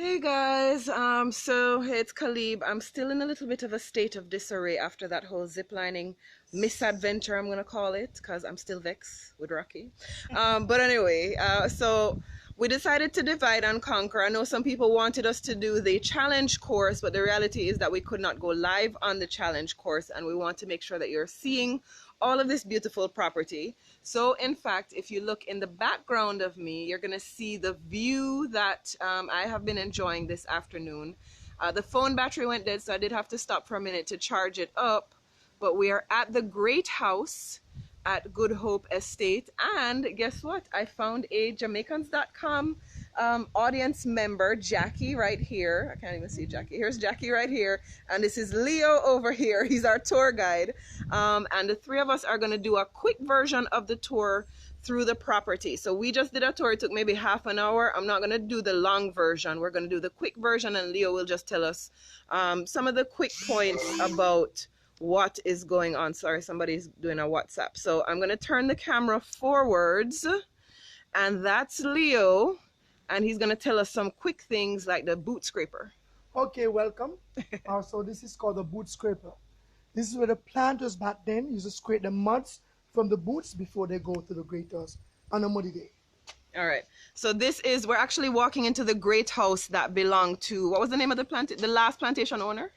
Hey guys, so it's Calibe. I'm still in a little bit of a state of disarray after that whole ziplining misadventure, I'm gonna call it, because I'm still vexed with Rocky. But anyway, so we decided to divide and conquer. I know some people wanted us to do the challenge course, but the reality is that we could not go live on the challenge course, and we want to make sure that you're seeing all of this beautiful property. So in fact, if you look in the background of me, you're gonna see the view that I have been enjoying this afternoon. The phone battery went dead, so I did have to stop for a minute to charge it up, but we are at the Great House at Good Hope Estate, and guess what? I found a Jamaicans.com audience member, Jackie, right here. I can't even see Jackie. Here's Jackie right here, and this is Leo over here. He's our tour guide, and the three of us are going to do a quick version of the tour through the property. So we just did a tour. It took maybe half an hour. I'm not going to do the long version. We're going to do the quick version, and Leo will just tell us some of the quick points about what is going on. Sorry, somebody's doing a WhatsApp. So I'm going to turn the camera forwards, and that's Leo, and he's going to tell us some quick things like the boot scraper. Okay, welcome. So this is called the boot scraper. This is where the planters back then used to scrape the muds from the boots before they go to the Great House on a muddy day. All right. So this is, we're actually walking into the Great House that belonged to, what was the name of the last plantation owner?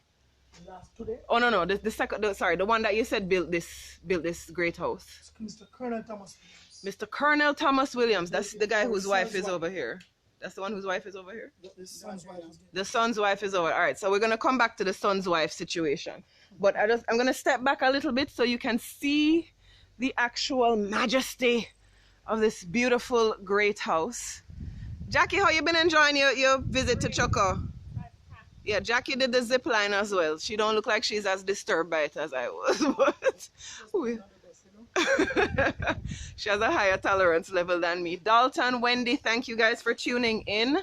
Today? Oh no, the second, sorry, the one that you said built this Great House. Mr. Colonel Thomas Williams. Mr. Colonel Thomas Williams. That's the guy whose wife is over here. That's the one whose wife is over here? The son's wife is there. The son's wife is over. All right, so we're going to come back to the son's wife situation. But I'm going to step back a little bit so you can see the actual majesty of this beautiful Great House. Jackie, how you been enjoying your visit to Chukka? Yeah, Jackie did the zip line as well. She don't look like she's as disturbed by it as I was, but she has a higher tolerance level than me. Dalton, Wendy, thank you guys for tuning in.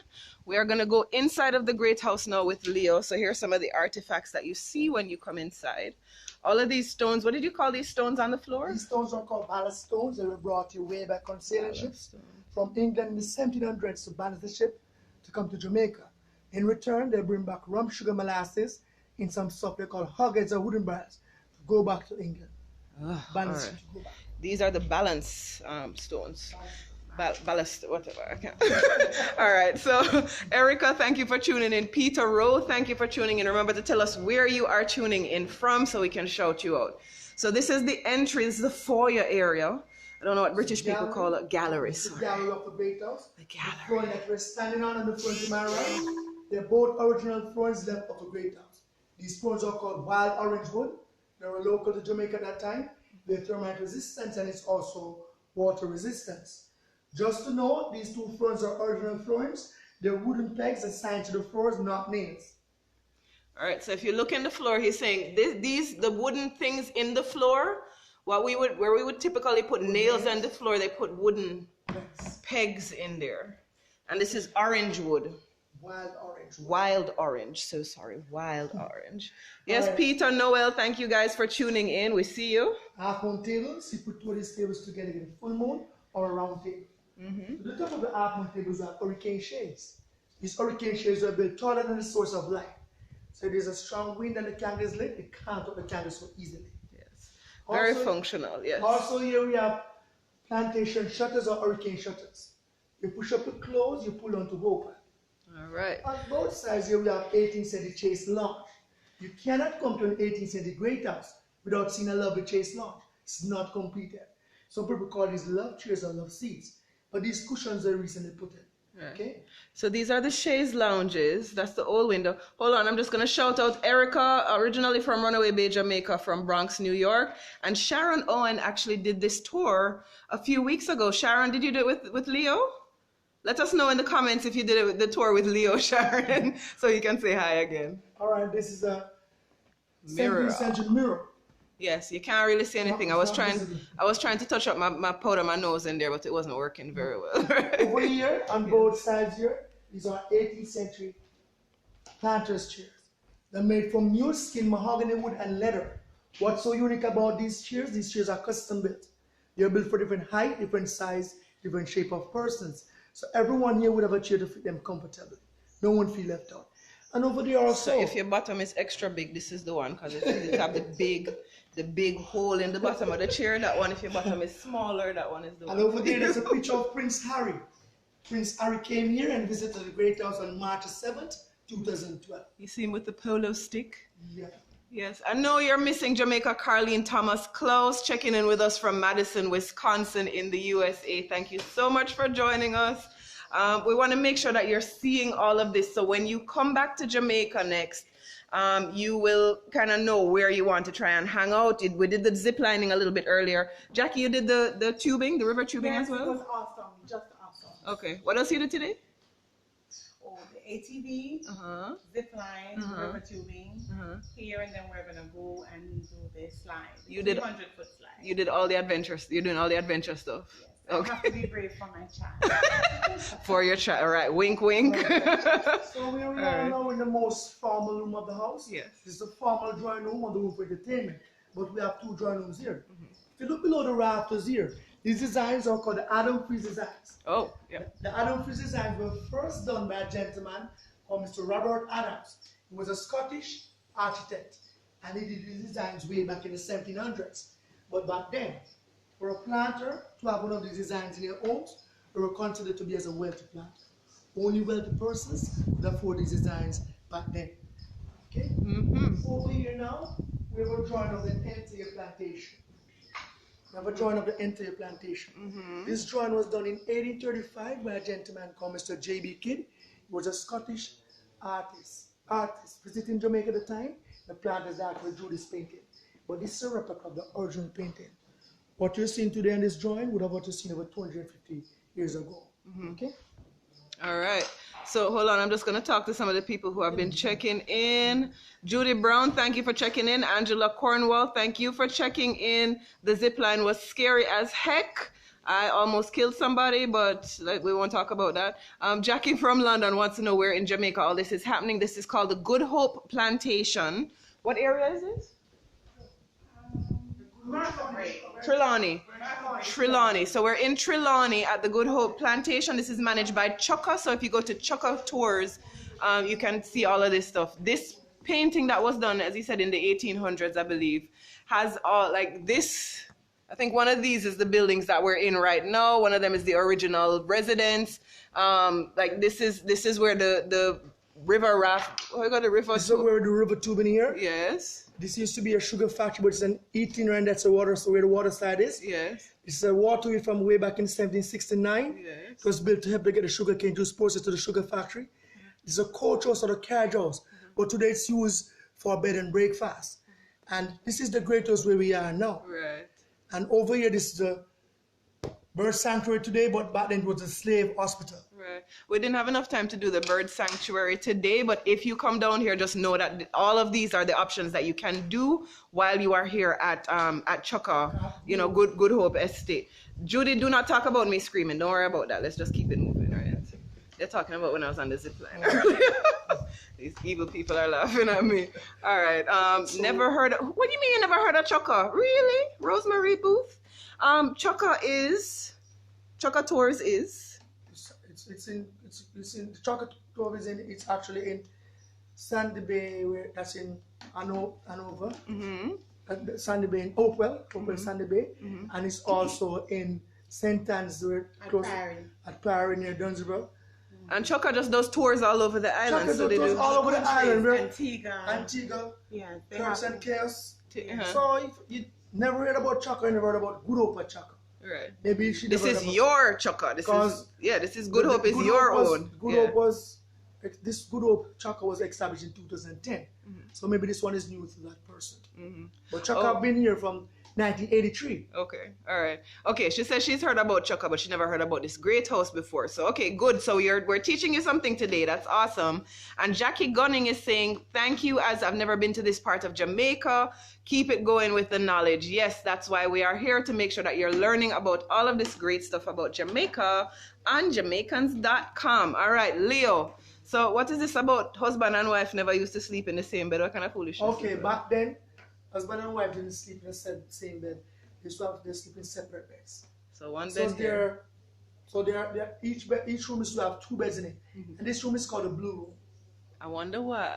We are going to go inside of the Great House now with Leo. So here's some of the artifacts that you see when you come inside. All of these stones, what did you call these stones on the floor? These stones are called Ballast Stones. They were brought here way back on sailing ships from England in the 1700s to ballast the ship to come to Jamaica. In return, they bring back rum, sugar, molasses in some stuff they call hogsheads or wooden barrels to go back to England. Balance right. to go back. These are the balance stones. Ballast, whatever, I can't. All right, so Erica, thank you for tuning in. Peter Rowe, thank you for tuning in. Remember to tell us where you are tuning in from so we can shout you out. So this is the entry, this is the foyer area. I don't know what British people call it, gallery. The gallery of the Great House. The gallery. The throne that we're standing on and the front to my right, they're both original thrones left of the Great House. These thrones are called wild orange wood. They were local to Jamaica at that time. They're thermite resistant and it's also water resistance. Just to know, these two thrones are original thrones. They're wooden pegs assigned to the floors, not nails. All right, so if you look in the floor, he's saying the wooden things in the floor, where we would typically put nails on the floor, they put wooden pegs in there. And this is orange wood. Wild orange. Wild orange. So sorry, wild orange. Yes, right. Peter, Noel, thank you guys for tuning in. We see you. Half moon tables, you put two of these tables together in a full moon or a round table. So the top of the half moon tables are hurricane shades. These hurricane shades are built taller than the source of light. So if there's a strong wind and the candle is lit, it can't put the candle so easily. Yes. Very functional, yes. Also here we have plantation shutters or hurricane shutters. You push up to close, you pull down to open. All right. On both sides here we have 18th century Chase Lounge. You cannot come to an 18th century Great House without seeing a lovely Chase Lounge. It's not completed. Some people call these love chairs or love seats, but these cushions are recently put in. Right. Okay. So these are the chaise lounges. That's the old window. Hold on, I'm just going to shout out Erica, originally from Runaway Bay, Jamaica, from Bronx, New York. And Sharon Owen actually did this tour a few weeks ago. Sharon, did you do it with Leo? Let us know in the comments if you did it with the tour with Leo, Sharon, so you can say hi again. All right, this is a mirror. 17th century mirror. Yes, you can't really see anything. I was trying to touch up my powder, my nose in there, but it wasn't working very well. Over here, on both sides here, these are 18th century planters chairs. They're made from mule skin, mahogany wood, and leather. What's so unique about these chairs are custom built. They're built for different height, different size, different shape of persons. So everyone here would have a chair to fit them comfortably. No one feel left out. And over there also. So if your bottom is extra big, this is the one, because it have the big hole in the bottom of the chair. That one, if your bottom is smaller, that one is the one. And over there's a picture of Prince Harry. Prince Harry came here and visited the Great House on March 7th, 2012. You see him with the polo stick? Yeah. Yes. I know you're missing Jamaica. Carlene Thomas Close checking in with us from Madison, Wisconsin in the USA. Thank you so much for joining us. We want to make sure that you're seeing all of this. So when you come back to Jamaica next, you will kind of know where you want to try and hang out. We did the zip lining a little bit earlier. Jackie, you did the tubing, the river tubing as well? It was awesome, just awesome. Okay. What else you did today? Oh, the ATV, zip line, river tubing, here, and then we're gonna go and do the slide. You did 300-foot slide. You did all the adventures. You're doing all the adventure stuff. Yes. Okay. I have to be brave for my child. For your child, all right. Wink, wink. So we are now in the most formal room of the house. Yes. This is the formal drawing room on the room for entertainment. But we have two drawing rooms here. If you look below the rafters here, these designs are called the Adam Freeze designs. Oh, yeah. The Adam Freeze designs were first done by a gentleman called Mr. Robert Adams. He was a Scottish architect, and he did these designs way back in the 1700s. But back then, for a planter to have one of these designs in their homes, they were considered to be as a wealthy planter. Only wealthy persons could afford these designs back then. Okay? Over here now, we have a drawing of the entire plantation. We have a drawing of the entire plantation. This drawing was done in 1835 by a gentleman called Mr. J.B. Kidd. He was a Scottish artist visiting Jamaica at the time. The planters actually drew this painting. But this is a replica of the original painting. What you're seeing today in this drawing would have what you've seen over 250 years ago. Okay? All right. So hold on. I'm just going to talk to some of the people who have been checking in. Judy Brown, thank you for checking in. Angela Cornwall, thank you for checking in. The zip line was scary as heck. I almost killed somebody, but we won't talk about that. Jackie from London wants to know where in Jamaica all this is happening. This is called the Good Hope Plantation. What area is this? Trelawney. So we're in Trelawney at the Good Hope Plantation. This is managed by Chukka. So if you go to Chukka Tours, you can see all of this stuff. This painting that was done, as he said, in the 1800s, I believe, has all like this. I think one of these is the buildings that we're in right now. One of them is the original residence. Like this is where the river raft. Oh, I got the river. This is where the river tubing here. Yes. This used to be a sugar factory, but it's an itinerant. That's the water, so where the water side is. Yes. It's a waterway from way back in 1769. Yes. It was built to help to get the sugar cane juice processed to the sugar factory. It's a coach house or a carriage house, but today it's used for bed and breakfast. And this is the great house where we are now. Right. And over here, this is the bird sanctuary today, but back then it was a slave hospital. Right. We didn't have enough time to do the bird sanctuary today, but if you come down here, just know that all of these are the options that you can do while you are here at Chukka, Good Hope Estate. Judy, do not talk about me screaming. Don't worry about that. Let's just keep it moving, right? They're talking about when I was on the zip line earlier. These evil people are laughing at me. All right. Never heard of, what do you mean you never heard of Chukka? Really? Rosemary Booth? Chukka Tours is? The Chukka Tours it's actually in Sandy Bay, that's in Hanover. Sandy Bay in Oakwell, Sandy Bay. And it's also in St. Anne's, at Prairie near Dunsborough. And Chukka just does tours all over the island. Chukka does tours all over the island. Antigua. Yeah, Turks and Chaos. So if you never heard about Chukka, you never heard about Good Hope at Chukka. Right. Maybe you should. This is your Chukka. This is Good Hope is your own. This Good Hope Chukka was established in 2010. So maybe this one is new to that person. But Chukka have been here from 1983. Okay, all right. Okay, she says she's heard about Chukka, but she never heard about this great house before. So, okay, good. So we're teaching you something today. That's awesome. And Jackie Gunning is saying, thank you, as I've never been to this part of Jamaica. Keep it going with the knowledge. Yes, that's why we are here, to make sure that you're learning about all of this great stuff about Jamaica on Jamaicans.com. All right, Leo. So what is this about husband and wife never used to sleep in the same bed? What kind of foolishness? Okay, back then, husband and wife didn't sleep in the same bed. They used to have to sleep in separate beds. So one so bed here. So each room is to have 2 beds in it. And this room is called a blue room. I wonder why.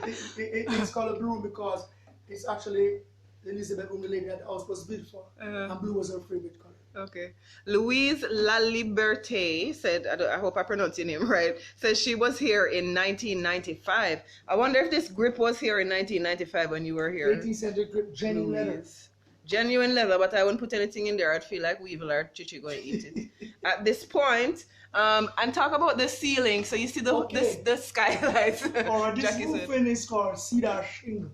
It's called a blue room because it's actually Elizabeth room, the lady that the house was built for. And blue was her favorite color. Okay. Louise La Liberté said, I hope I pronounced your name right, says she was here in 1995. I wonder if this grip was here in 1995 when you were here. 18th century grip, genuine leather. Genuine leather, but I wouldn't put anything in there. I'd feel like Weevil or Chichi going to eat it. At this point, and talk about the ceiling. So you see the skylights. Or this roofing is called cedar shingle.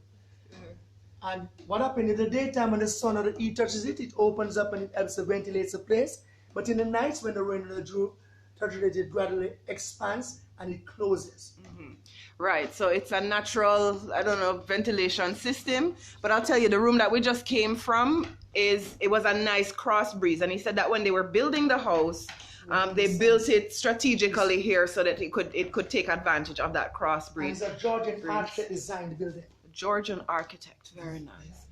And what happens in the daytime when the sun or the heat touches it, it opens up and it helps to ventilate the place. But in the nights when the rain and the dew touches it, it gradually expands and it closes. Right, so it's a natural, I don't know, ventilation system. But I'll tell you, the room that we just came from, it was a nice cross breeze. And he said that when they were building the house, they built it strategically here so that it could take advantage of that cross breeze. And it's a Georgian architect designed the building. Georgian architect, very nice.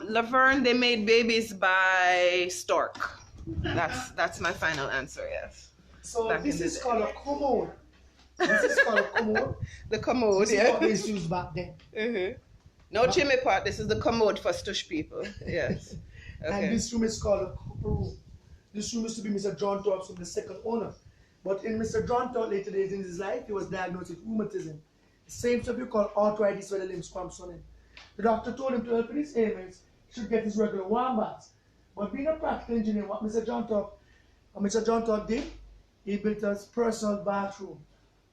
Laverne, they made babies by stork. That's my final answer, yes. So this is called a commode. This is called a commode. The commode, this is what they used back then. No chimney pot, this is the commode for stush people, yes. Okay. And this room is called a copper room. This room used to be Mr. John Thorpe's room, the second owner. But in Mr. John Thorpe later days in his life, he was diagnosed with rheumatism. The same stuff you call arthritis where the limbs cramps on him. The doctor told him to help with his ailments, he should get his regular warm baths. But being a practical engineer, what Mr. John Thorpe did, he built a personal bathroom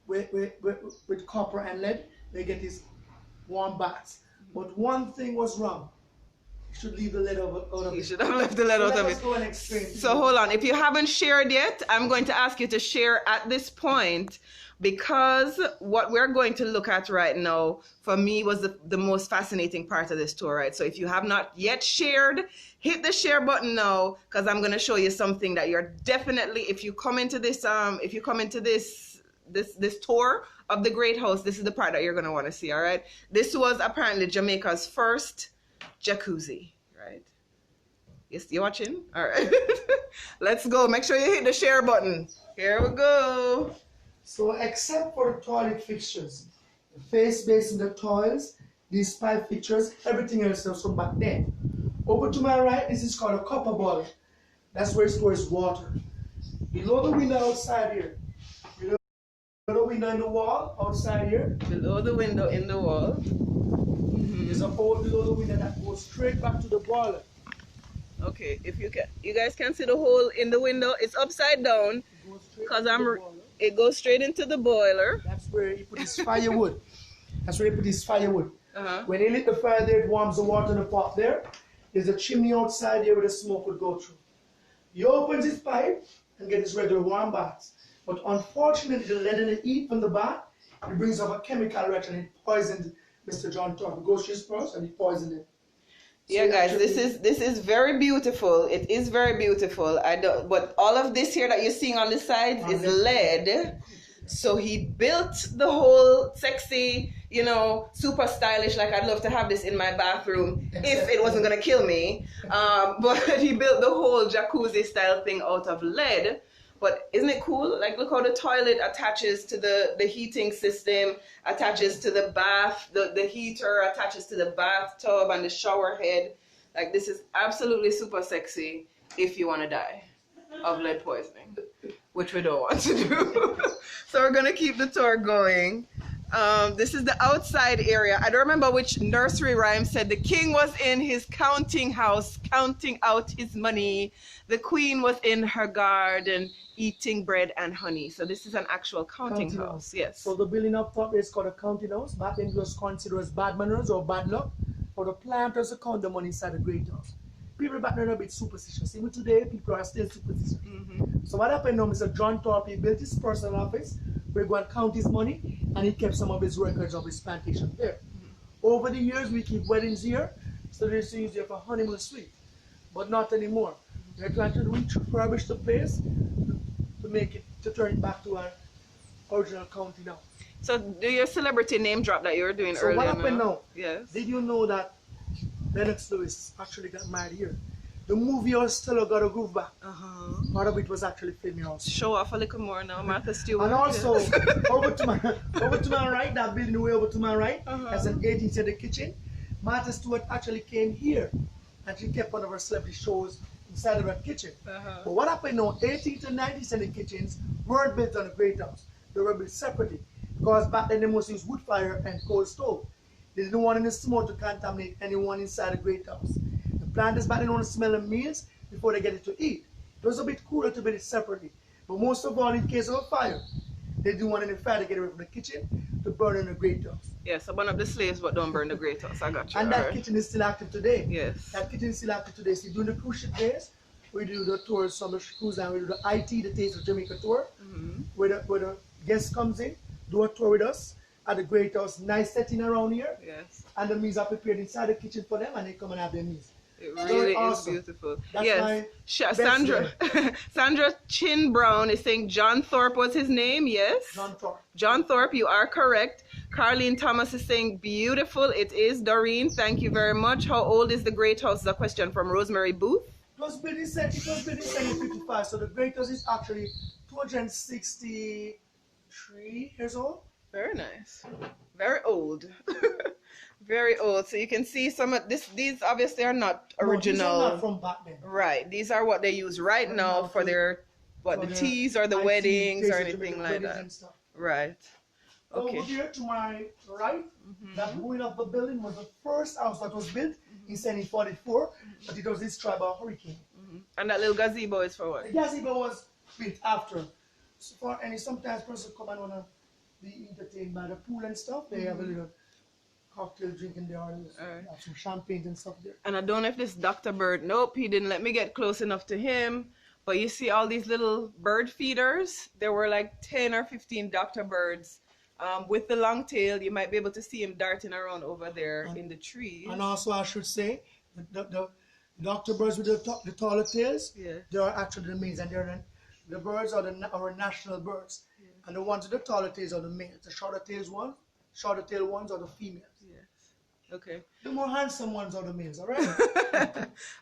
with copper and lead. They get his warm baths. But one thing was wrong. He should leave the lead out of it. You should have left the lead out of it. Let's go and explain. So hold on. If you haven't shared yet, I'm going to ask you to share at this point, because what we're going to look at right now, for me, was the most fascinating part of this tour, right? So if you have not yet shared, hit the share button now, because I'm going to show you something that you're definitely, if you come into this this tour of the Great House, this is the part that you're going to want to see, all right? This was apparently Jamaica's first jacuzzi, right? Yes, you watching? All right. Let's go. Make sure you hit the share button. Here we go. So except for the toilet fixtures, the face basin, the toilets, these 5 fixtures, everything else was from back then. Over to my right, this is called a copper boiler. That's where it stores water. Below the window outside here, below the window in the wall outside here. Below the window in the wall. There's a hole below the window that goes straight back to the boiler. Okay, if you guys can see the hole in the window. It's upside down because it goes straight into the boiler. That's where he put his firewood. When he lit the fire there, it warms the water in the pot there. There's a chimney outside there where the smoke would go through. He opens his pipe and gets his regular warm baths. But unfortunately, the lead in the heat from the bath, it brings up a chemical reaction and it poisons Mr. John Thorpe. It goes to his purse and he poisons it. Yeah, guys, this is very beautiful. It is very beautiful. But all of this here that you're seeing on the sides is lead. So he built the whole sexy, super stylish, like I'd love to have this in my bathroom if it wasn't gonna kill me. But he built the whole jacuzzi style thing out of lead. But isn't it cool? Like, look how the toilet attaches to the heating system, attaches to the bath, the heater attaches to the bathtub and the shower head. Like, this is absolutely super sexy if you want to die of lead poisoning, which we don't want to do. So we're going to keep the tour going. This is the outside area. I don't remember which nursery rhyme said the king was in his counting house, counting out his money. The queen was in her garden, eating bread and honey. So this is an actual counting house. Yes. So the building up top is called a counting house. Back then it was considered as bad manners or bad luck for the planters to count the money inside the great house. People back then are a bit superstitious. Even today, people are still superstitious. So what happened now, Mr. John Thorpe, he built his personal office where he go and count his money, and he kept some of his records of his plantation there. Over the years, we keep weddings here, so they used to use it for honeymoon suite, but not anymore. They're trying to refurbish the place to turn it back to our original county now. So do your celebrity name drop that you were doing earlier? So what happened now? Yes. Did you know that Lennox Lewis actually got married here? The movie house still got a groove back. Uh-huh. Part of it was actually filming house. Show off a little more now, Martha Stewart. And also, over to my right, that building way over to my right, has an 18th century kitchen. Martha Stewart actually came here, and she kept one of her celebrity shows inside of that kitchen. But what happened now, 18th and 19th century kitchens weren't built on a great house. They were built separately, because back then they mostly used wood fire and coal stove. They didn't want any smoke to contaminate anyone inside a great house. The planters back then want to smell the meals before they get it to eat. It was a bit cooler to build it separately. But most of all, in case of a fire, they didn't want any fire to get away from the kitchen to burn in the great house. Yes, so burn up the slaves, but don't burn the great house. I got you. And that kitchen is still active today. Yes. That kitchen is still active today. So during the cruise ship days, we do the tours on the cruise line. We do the IT, the Taste of Jamaica tour, where the guest comes in, do a tour with us at the great house. Nice setting around here. Yes. And the meals are prepared inside the kitchen for them, and they come and have their meals. It really awesome. is beautiful. That's yes. Sandra Sandra Chin Brown is saying John Thorpe was his name. Yes. John Thorpe. John Thorpe, you are correct. Carlene Thomas is saying beautiful. It is. Doreen, thank you very much. How old is the great house? Is a question from Rosemary Booth. It was built in 1755, so the great house is actually 263 years old. Very nice. Very old. Very old. So you can see some of this. These obviously are not original. No, these are not from back then. Right. These are what they use right now for their the teas or the weddings or anything like that. Right. Okay. Over here to my right, that ruin of the building was the first house that was built in 1744, but it was destroyed by a hurricane. And that little gazebo is for what? The gazebo was built after. So for any sometimes person come and wanna be entertained by the pool and stuff. They have a little cocktail drinking there, have some champagne and stuff there. And I don't know if this Dr. Bird, nope, he didn't let me get close enough to him. But you see all these little bird feeders? There were like 10 or 15 Dr. Birds. With the long tail, you might be able to see him darting around over there in the trees. And also I should say, the Dr. Birds with the taller tails, they are actually the males, and the birds are our national birds. And the ones with the taller tails are the males. The shorter tail ones are the females. Yes. Okay. The more handsome ones are the males, all right?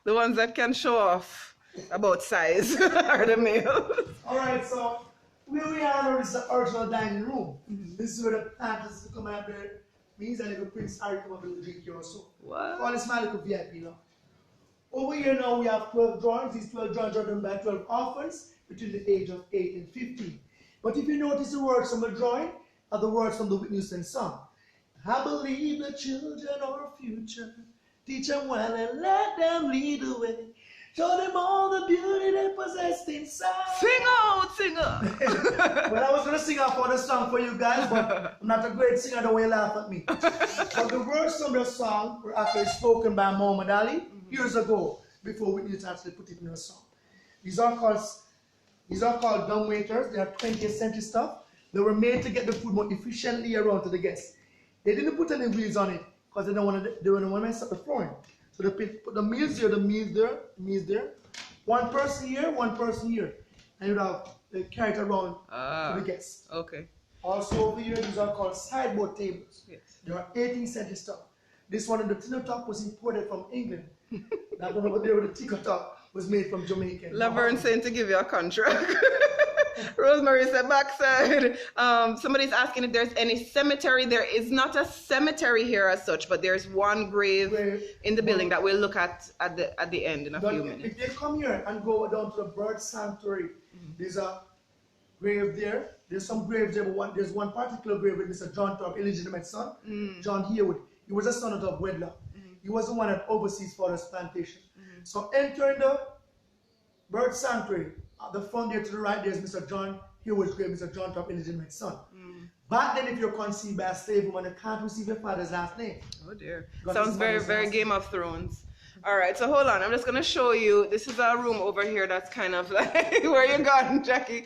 The ones that can show off about size are the males. All right, so where we are now is the original dining room. This is where the planters come and have their meals, and if Prince Harry come up and drink here also. What? All this my little VIP now. Over here now we have 12 drawings. These 12 drawings are done by 12 orphans between the age of 8 and 15. But if you notice the words from the drawing are the words from the Whitney Houston song. I believe the children are our future. Teach them well and let them lead the way. Show them all the beauty they possess inside. Sing out, singer. Well, I was going to sing out for the song for you guys, but I'm not a great singer, the way you laugh at me. But the words from the song were actually spoken by Muhammad Ali years ago, before Whitney Houston actually put it in a song. These are called dumb waiters. They are 20th century stuff. They were made to get the food more efficiently around to the guests. They didn't put any wheels on it because they didn't want to mess up the flooring. So they put the meals here, the meals there. One person here, and you'd have carry it around to the guests. Okay. Also over here, these are called sideboard tables. Yes. They are 18th century stuff. This one in the tinner top was imported from England. That one over there with the ticker top was made from Jamaica. Laverne saying to give you a contract. Rosemary said backside. Somebody's asking if there's any cemetery. There is not a cemetery here as such, but there's one grave in the building that we'll look at the end in a few minutes. If they come here and go down to the bird sanctuary, there's a grave there. There's some graves there, but there's one particular grave with Mr. John Thorpe, illegitimate son, John Herewood. He was a son of wedlock. He was the one that oversees Father's plantation. So entering the bird sanctuary, at the front there to the right, there's Mr. John Herewood's grave, Mr. John Thorpe, illegitimate son. Back then, if you're conceived by a slave woman, you can't receive your father's last name. Oh dear. Sounds very, very Game of Thrones. All right, so hold on. I'm just going to show you. This is a room over here that's kind of like, where you gone, Jackie?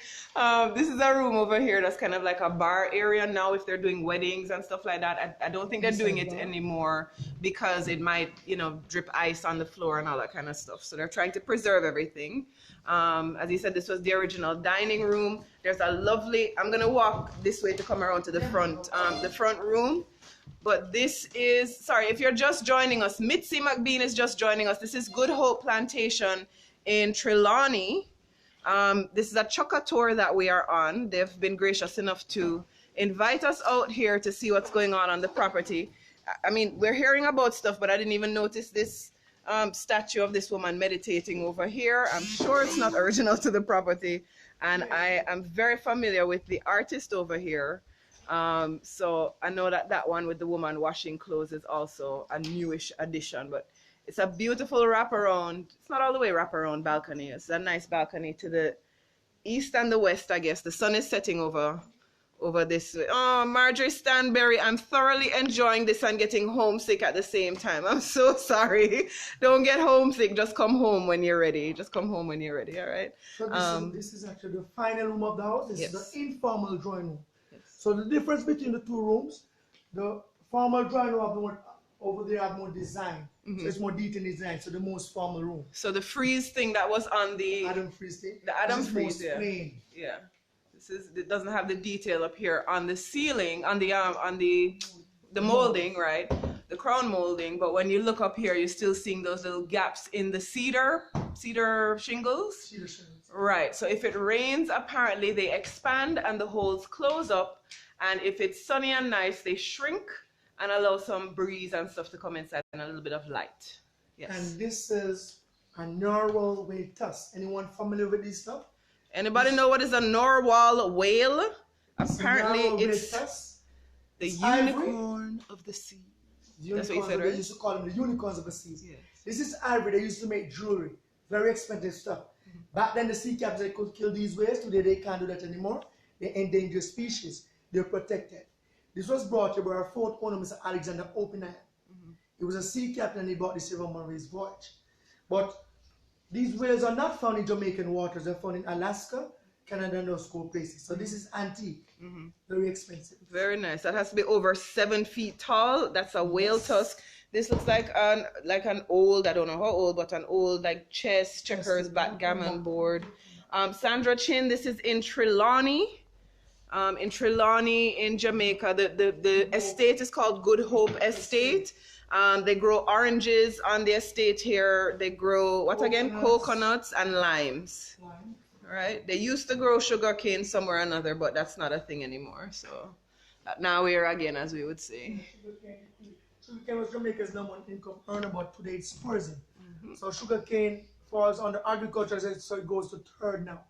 This is a room over here that's kind of like a bar area now if they're doing weddings and stuff like that. I don't think they're doing it anymore because it might, drip ice on the floor and all that kind of stuff. So they're trying to preserve everything. As you said, this was the original dining room. There's a lovely, I'm going to walk this way to come around to the front room. But this is, sorry, if you're just joining us, Mitzi McBean is just joining us. This is Good Hope Plantation in Trelawney. This is a Chukka tour that we are on. They've been gracious enough to invite us out here to see what's going on the property. I mean, we're hearing about stuff, but I didn't even notice this statue of this woman meditating over here. I'm sure it's not original to the property, and I am very familiar with the artist over here. So I know that that one with the woman washing clothes is also a newish addition, but it's a beautiful wraparound. It's not all the way wraparound balcony. It's a nice balcony to the east and the west, I guess. The sun is setting over this way. Oh, Marjorie Stanberry, I'm thoroughly enjoying this and getting homesick at the same time. I'm so sorry. Don't get homesick. Just come home when you're ready. Just come home when you're ready, all right? So this is actually the final room of the house. This yes. is the informal drawing room. Yes. So the difference between the two rooms, the formal drawing room over there have more design. So it's more detailed design. So the most formal room. So the frieze thing that was on the Adam frieze thing. The Adam this is frieze, more yeah. plain. Yeah. It doesn't have the detail up here on the ceiling, on the molding, right? The crown molding. But when you look up here, you're still seeing those little gaps in the cedar shingles. Cedar shingles. Right. So if it rains, apparently they expand and the holes close up. And if it's sunny and nice, they shrink and allow some breeze and stuff to come inside and a little bit of light. Yes. And this is a narwhal whale tusk. Anyone familiar with this stuff? Anybody know what is a narwhal whale? Apparently it's the unicorn of the sea. That's what you said, right? They used to call them the unicorns of the sea. Yes. This is ivory. They used to make jewelry. Very expensive stuff. Back then the sea captains could kill these whales. Today they can't do that anymore. They're endangered species. They're protected. This was brought here by our fourth owner, Mr. Alexander Oppenheim. He was a sea captain and he bought this river on his voyage. But these whales are not found in Jamaican waters. They're found in Alaska, Canada, and those cold places. So this is antique. Very expensive. Very nice. That has to be over 7 feet tall. That's a whale tusk. This looks like an old, I don't know how old, but an old like chess, checkers, backgammon board. Sandra Chin, this is in Trelawney. In Trelawney in Jamaica. The estate is called Good Hope Estate. They grow oranges on the estate here. They grow, what again? Coconuts and limes. Right? They used to grow sugarcane somewhere or another, but that's not a thing anymore. So now we're again, as we would say. Sugarcane was Jamaica's number one income earner, but today it's tourism. So sugarcane falls under agriculture, so it goes to third now.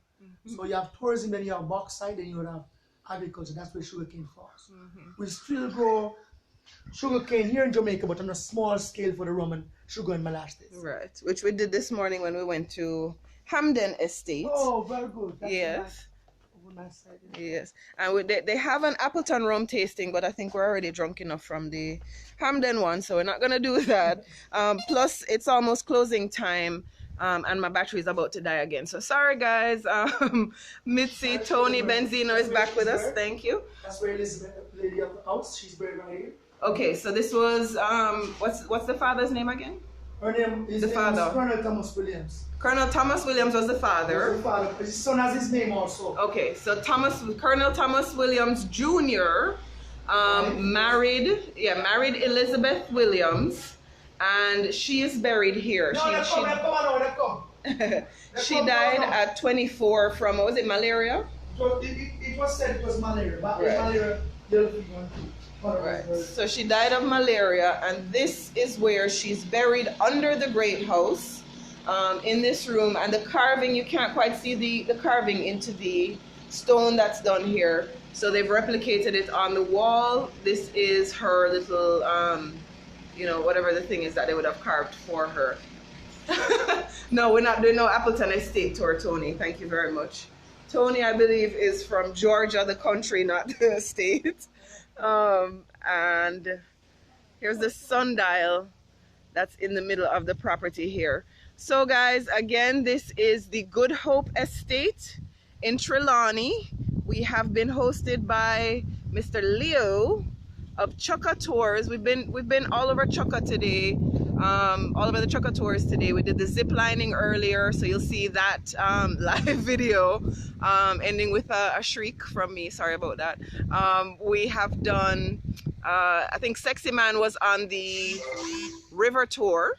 So you have tourism, then you have bauxite, then you would have agriculture. That's where sugarcane falls. We still grow sugarcane here in Jamaica, but on a small scale for the rum and sugar and molasses. Right, which we did this morning when we went to Hamden Estate. Oh, very good. That's yes. Over my side. Yes, and they have an Appleton rum tasting, but I think we're already drunk enough from the Hamden one, so we're not gonna do that. Plus, it's almost closing time. And my battery is about to die again. So sorry, guys. Mitzi, Tony, Benzino is back with us. Thank you. That's where Elizabeth, lady of the house, she's buried right here. Okay, so this was, what's the father's name again? Her name is Colonel Thomas Williams. Colonel Thomas Williams was the father. His son has his name also. Okay, so Colonel Thomas Williams Jr. married Elizabeth Williams. And she is buried here. She died at 24 from, what was it, malaria? It was said it was malaria. But right. Malaria, right. So she died of malaria, and this is where she's buried under the great house, in this room. And the carving, you can't quite see the carving into the stone that's done here. So they've replicated it on the wall. This is her little... you know, whatever the thing is that they would have carved for her. No, we're not doing no Appleton Estate tour, Tony. Thank you very much. Tony, I believe, is from Georgia, the country, not the state. And here's the sundial that's in the middle of the property here. So, guys, again, this is the Good Hope Estate in Trelawney. We have been hosted by Mr. Leo of Chukka Tours. We've been all over Chukka today, all over the Chukka Tours today. We did the zip lining earlier, so you'll see that live video, ending with a shriek from me. Sorry about that. We have done I think Sexy Man was on the river tour,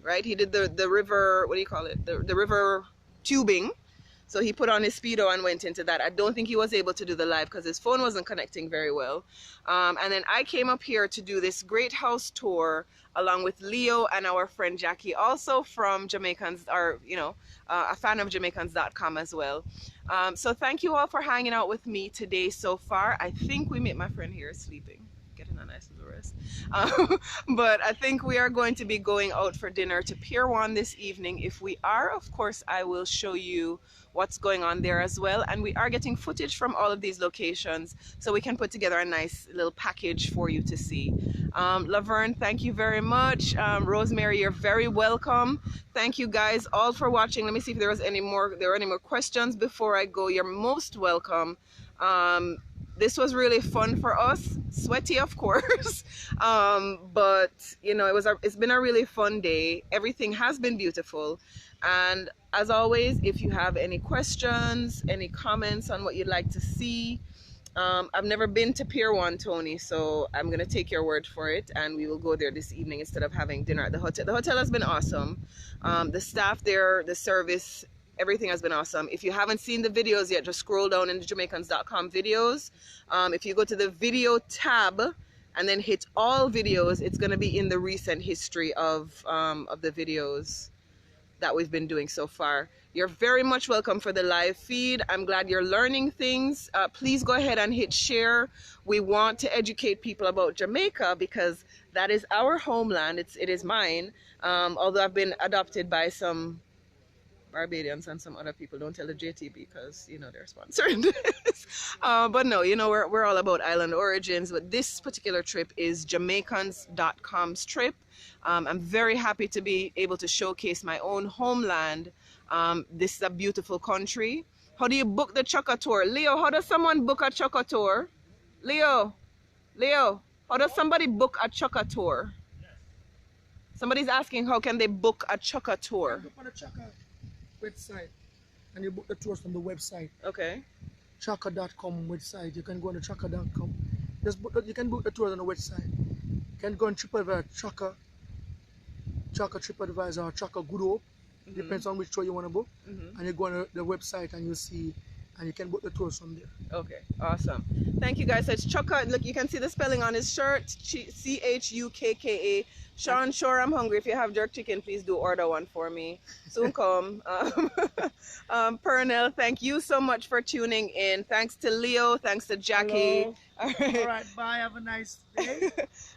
right? He did the river, what do you call it? The river tubing. So he put on his Speedo and went into that. I don't think he was able to do the live because his phone wasn't connecting very well. And then I came up here to do this great house tour along with Leo and our friend Jackie, also from Jamaicans, or, you know, a fan of Jamaicans.com as well. So thank you all for hanging out with me today so far. I think we met my friend here sleeping, getting a nice little rest. But I think we are going to be going out for dinner to Pier 1 this evening. If we are, of course, I will show you what's going on there as well. And we are getting footage from all of these locations so we can put together a nice little package for you to see. Laverne, thank you very much. Rosemary, you're very welcome. Thank you guys all for watching. Let me see if there were any more questions before I go. You're most welcome. This was really fun for us. Sweaty, of course, but you know, it's been a really fun day. Everything has been beautiful, and as always, if you have any questions, any comments on what you'd like to see, I've never been to Pier 1, Tony, so I'm gonna take your word for it, and we will go there this evening instead of having dinner at the hotel. The hotel has been awesome. The staff there, the service, everything has been awesome. If you haven't seen the videos yet, just scroll down in the Jamaicans.com videos. If you go to the video tab and then hit all videos, it's going to be in the recent history of the videos that we've been doing so far. You're very much welcome for the live feed. I'm glad you're learning things. Please go ahead and hit share. We want to educate people about Jamaica because that is our homeland. It is mine. Although I've been adopted by some Barbadians and some other people. Don't tell the JTB because, you know, they're sponsoring this. But no, you know, we're all about island origins. But this particular trip is Jamaicans.com's trip. I'm very happy to be able to showcase my own homeland. This is a beautiful country. How do you book the Chukka tour? Leo, how does someone book a Chukka tour? Leo, how does somebody book a Chukka tour? Somebody's asking how can they book a Chukka tour? Look on the Chukka website and you book the tours from the website. Okay. Chukka.com website. You can go on the Chukka.com. You can book the tours on the website. You can go on TripAdvisor, Chukka TripAdvisor, or Chukka Good Hope. Depends on which tour you want to book. And you go on the website and you see, and you can book the tours from there. Okay, awesome. Thank you guys. So it's Chukka. Look, you can see the spelling on his shirt. Chukka. Sean, sure, I'm hungry. If you have jerk chicken, please do order one for me. Soon come. Pernell, thank you so much for tuning in. Thanks to Leo. Thanks to Jackie. Hello. All right. All right, bye. Have a nice day.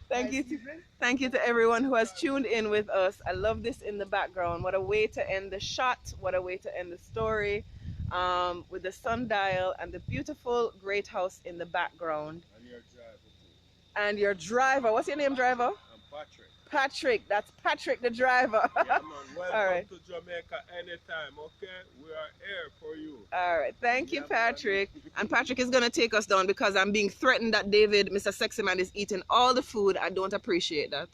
Thank you to everyone who has tuned in with us. I love this in the background. What a way to end the shot. What a way to end the story. With the sundial and the beautiful great house in the background. And your driver too. And your driver. What's your name, driver? I'm Patrick. Patrick. That's Patrick the driver. Yeah, man. Welcome All right. to Jamaica anytime, okay? We are here for you. All right. Thank you, Yeah, Patrick. man. And Patrick is going to take us down because I'm being threatened that David, Mr. Sexy Man, is eating all the food. I don't appreciate that.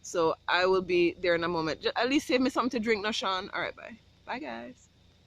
So I will be there in a moment. At least save me something to drink, no, Sean? All right, bye. Bye, guys.